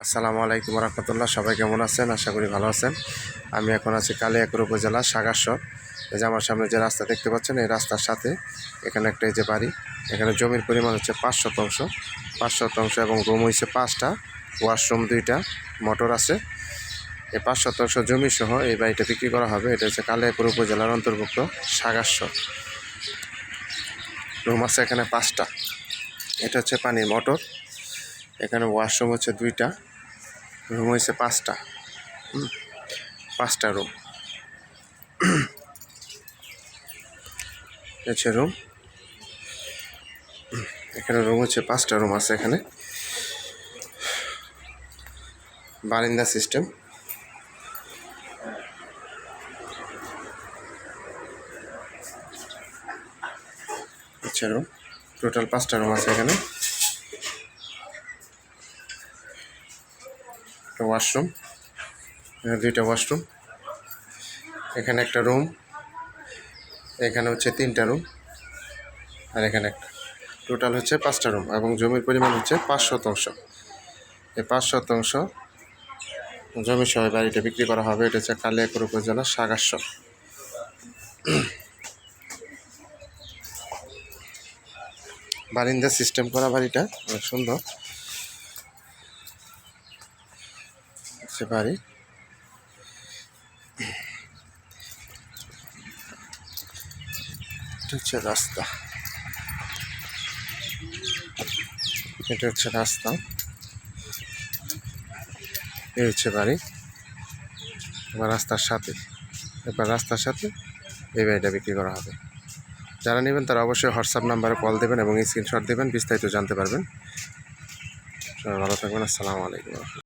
আসসালামু আলাইকুম রহমতুল্লাহ। সবাই কেমন আছেন? আশা করি ভালো আছেন। আমি এখন আছি কালিয়াকৈর উপজেলা সাগারসর। এই যে আমার সামনে যে রাস্তা দেখতে পাচ্ছেন, এই রাস্তার সাথে এখানে একটা এই যে বাড়ি। এখানে জমির পরিমাণ হচ্ছে 5 শতাংশ এবং রুম হয়েছে 5টা, ওয়াশরুম 2টা, মোটর আছে। এই 5 শতাংশ জমি সহ এই বাড়িটা বিক্রি করা হবে। এটা হচ্ছে কালিয়াকৈর উপজেলার অন্তর্ভুক্ত সাগারসর। রুম আছে এখানে 5টা। এটা হচ্ছে পানির মোটর। এখানে ওয়াশরুম হচ্ছে 2টা, রুম হয়েছে 5টা। 5টা রুম হচ্ছে রুম। এখানে রুম হচ্ছে 5টা রুম আছে। এখানে বারিন্দা সিস্টেম। হচ্ছে রুম, টোটাল 5টা রুম আছে। এখানে ওয়াশরুম, 2টা ওয়াশরুম। এখানে একটা রুম, এখানে হচ্ছে 3টা রুম, আর এখানে একটা। টোটাল হচ্ছে 5টা রুম এবং জমির পরিমাণ হচ্ছে 5 শতাংশ। এই 5 শতাংশ জমি সহ বাড়িটা বিক্রি করা হবে। এটা হচ্ছে কালিয়াকৈর উপজেলা সাগারসর। বারিন্দা সিস্টেম করা বাড়িটা অনেক সুন্দর হচ্ছে বাড়ি। এটা হচ্ছে রাস্তা, এটা হচ্ছে রাস্তা, এই হচ্ছে বাড়ি। এবার রাস্তার সাথে এই বাড়িটা বিক্রি করা হবে। যারা নেবেন তারা অবশ্যই হোয়াটসঅ্যাপ নাম্বারে কল দেবেন এবং স্ক্রিনশট দেবেন, বিস্তারিত জানতে পারবেন। সবাই ভালো থাকবেন। আসসালামু আলাইকুম।